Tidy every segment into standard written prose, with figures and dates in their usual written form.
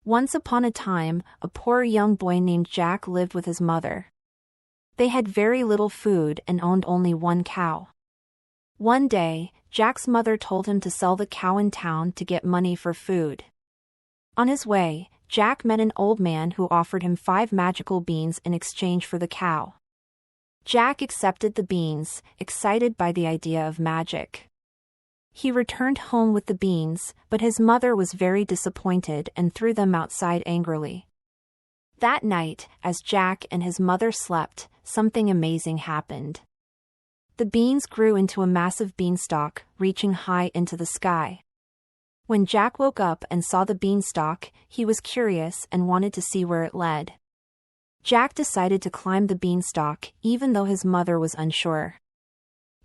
Once upon a time, a poor young boy named Jack lived with his mother. They had very little food and owned only one cow. One day, Jack's mother told him to sell the cow in town to get money for food. On his way, Jack met an old man who offered him 5 magical beans in exchange for the cow. Jack accepted the beans, excited by the idea of magic. He returned home with the beans, but his mother was very disappointed and threw them outside angrily. That night, as Jack and his mother slept, something amazing happened. The beans grew into a massive beanstalk, reaching high into the sky. When Jack woke up and saw the beanstalk, he was curious and wanted to see where it led. Jack decided to climb the beanstalk, even though his mother was unsure.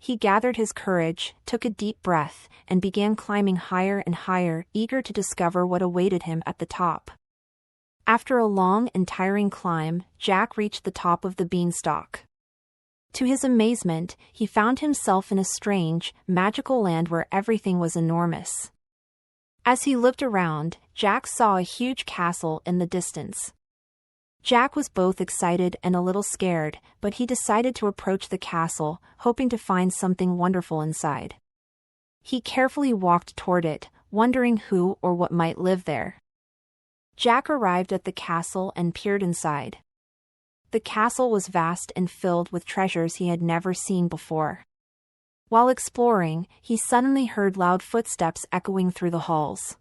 He gathered his courage, took a deep breath, and began climbing higher and higher, eager to discover what awaited him at the top. After a long and tiring climb, Jack reached the top of the beanstalk. To his amazement, he found himself in a strange, magical land where everything was enormous. As he looked around, Jack saw a huge castle in the distance. Jack was both excited and a little scared, but he decided to approach the castle, hoping to find something wonderful inside. He carefully walked toward it, wondering who or what might live there. Jack arrived at the castle and peered inside. The castle was vast and filled with treasures he had never seen before. While exploring, he suddenly heard loud footsteps echoing through the halls.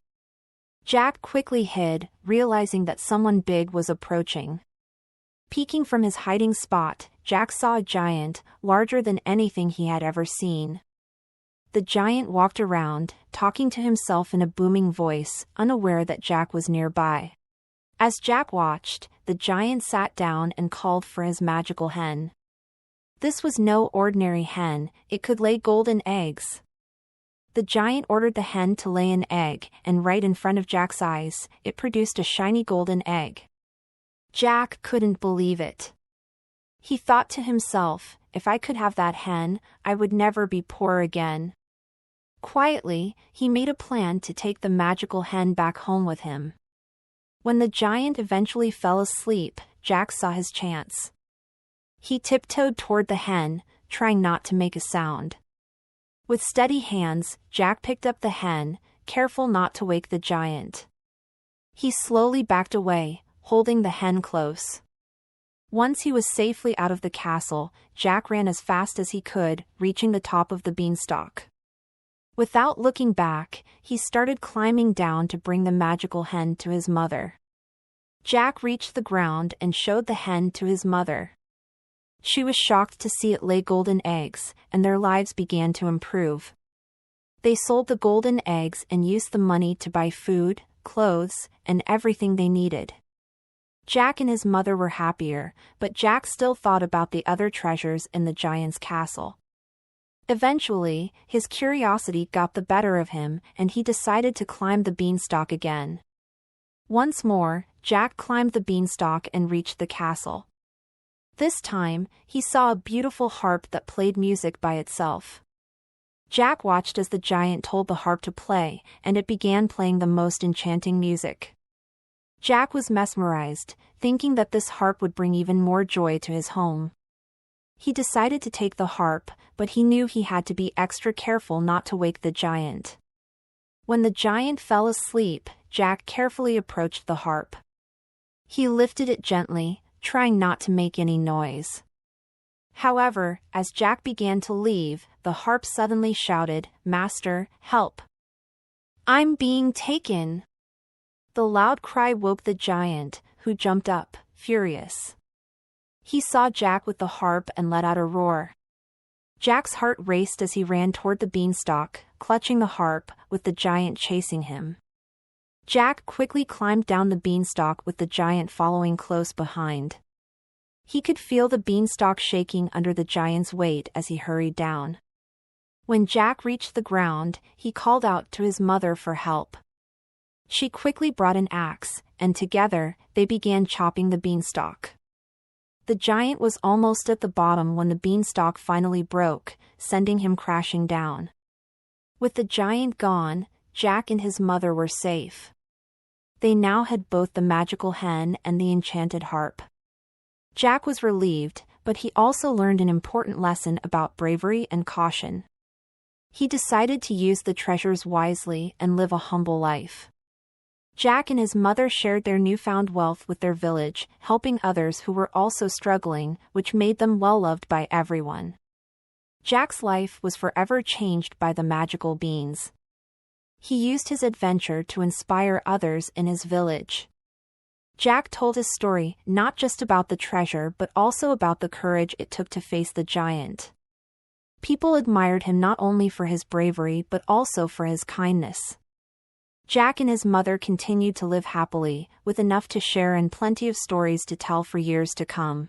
Jack quickly hid, realizing that someone big was approaching. Peeking from his hiding spot, Jack saw a giant, larger than anything he had ever seen. The giant walked around, talking to himself in a booming voice, unaware that Jack was nearby. As Jack watched, the giant sat down and called for his magical hen. This was no ordinary hen, it could lay golden eggs. The giant ordered the hen to lay an egg, and right in front of Jack's eyes, it produced a shiny golden egg. Jack couldn't believe it. He thought to himself, if I could have that hen, I would never be poor again. Quietly, he made a plan to take the magical hen back home with him. When the giant eventually fell asleep, Jack saw his chance. He tiptoed toward the hen, trying not to make a sound. With steady hands, Jack picked up the hen, careful not to wake the giant. He slowly backed away, holding the hen close. Once he was safely out of the castle, Jack ran as fast as he could, reaching the top of the beanstalk. Without looking back, he started climbing down to bring the magical hen to his mother. Jack reached the ground and showed the hen to his mother. She was shocked to see it lay golden eggs, and their lives began to improve. They sold the golden eggs and used the money to buy food, clothes, and everything they needed. Jack and his mother were happier, but Jack still thought about the other treasures in the giant's castle. Eventually, his curiosity got the better of him, and he decided to climb the beanstalk again. Once more, Jack climbed the beanstalk and reached the castle. This time, he saw a beautiful harp that played music by itself. Jack watched as the giant told the harp to play, and it began playing the most enchanting music. Jack was mesmerized, thinking that this harp would bring even more joy to his home. He decided to take the harp, but he knew he had to be extra careful not to wake the giant. When the giant fell asleep, Jack carefully approached the harp. He lifted it gently, trying not to make any noise. However, as Jack began to leave, the harp suddenly shouted, "Master, help! I'm being taken!" The loud cry woke the giant, who jumped up, furious. He saw Jack with the harp and let out a roar. Jack's heart raced as he ran toward the beanstalk, clutching the harp, with the giant chasing him. Jack quickly climbed down the beanstalk with the giant following close behind. He could feel the beanstalk shaking under the giant's weight as he hurried down. When Jack reached the ground, he called out to his mother for help. She quickly brought an axe, and together, they began chopping the beanstalk. The giant was almost at the bottom when the beanstalk finally broke, sending him crashing down. With the giant gone, Jack and his mother were safe. They now had both the magical hen and the enchanted harp. Jack was relieved, but he also learned an important lesson about bravery and caution. He decided to use the treasures wisely and live a humble life. Jack and his mother shared their newfound wealth with their village, helping others who were also struggling, which made them well-loved by everyone. Jack's life was forever changed by the magical beans. He used his adventure to inspire others in his village. Jack told his story not just about the treasure but also about the courage it took to face the giant. People admired him not only for his bravery but also for his kindness. Jack and his mother continued to live happily, with enough to share and plenty of stories to tell for years to come.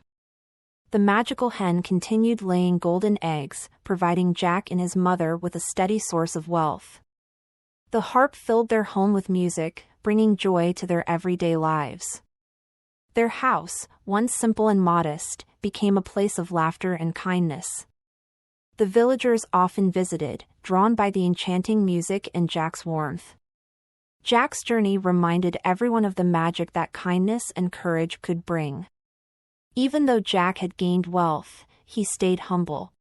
The magical hen continued laying golden eggs, providing Jack and his mother with a steady source of wealth. The harp filled their home with music, bringing joy to their everyday lives. Their house, once simple and modest, became a place of laughter and kindness. The villagers often visited, drawn by the enchanting music and Jack's warmth. Jack's journey reminded everyone of the magic that kindness and courage could bring. Even though Jack had gained wealth, he stayed humble.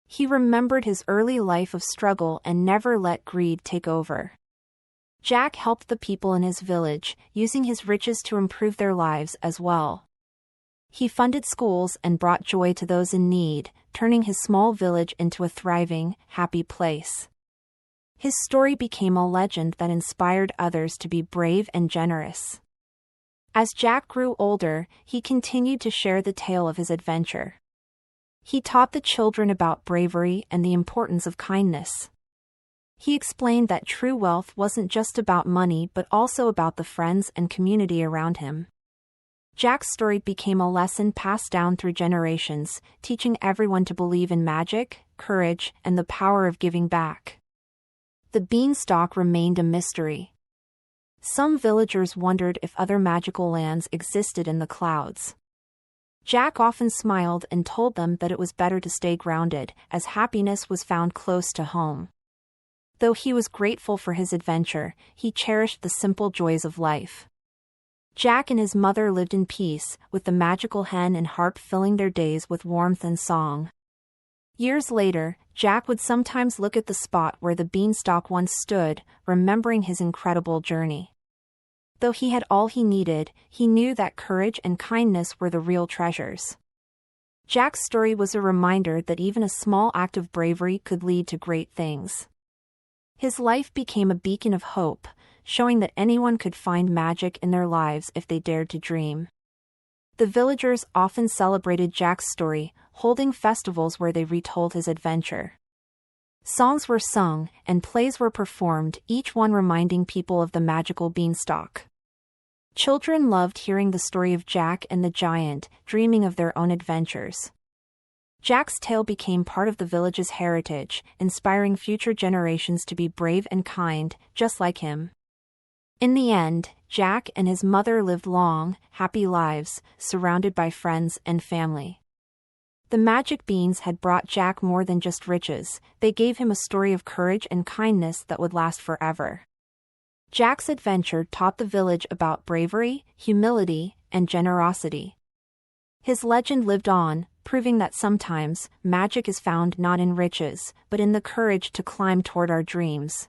He remembered his early life of struggle and never let greed take over. Jack helped the people in his village, using his riches to improve their lives as well. He funded schools and brought joy to those in need, turning his small village into a thriving, happy place. His story became a legend that inspired others to be brave and generous. As Jack grew older, he continued to share the tale of his adventure. He taught the children about bravery and the importance of kindness. He explained that true wealth wasn't just about money but also about the friends and community around him. Jack's story became a lesson passed down through generations, teaching everyone to believe in magic, courage, and the power of giving back. The beanstalk remained a mystery. Some villagers wondered if other magical lands existed in the clouds. Jack often smiled and told them that it was better to stay grounded, as happiness was found close to home. Though he was grateful for his adventure, he cherished the simple joys of life. Jack and his mother lived in peace, with the magical hen and harp filling their days with warmth and song. Years later, Jack would sometimes look at the spot where the beanstalk once stood, remembering his incredible journey. Though he had all he needed, he knew that courage and kindness were the real treasures. Jack's story was a reminder that even a small act of bravery could lead to great things. His life became a beacon of hope, showing that anyone could find magic in their lives if they dared to dream. The villagers often celebrated Jack's story, holding festivals where they retold his adventure. Songs were sung, and plays were performed, each one reminding people of the magical beanstalk. Children loved hearing the story of Jack and the giant, dreaming of their own adventures. Jack's tale became part of the village's heritage, inspiring future generations to be brave and kind, just like him. In the end, Jack and his mother lived long, happy lives, surrounded by friends and family. The magic beans had brought Jack more than just riches, they gave him a story of courage and kindness that would last forever. Jack's adventure taught the village about bravery, humility, and generosity. His legend lived on, proving that sometimes, magic is found not in riches, but in the courage to climb toward our dreams.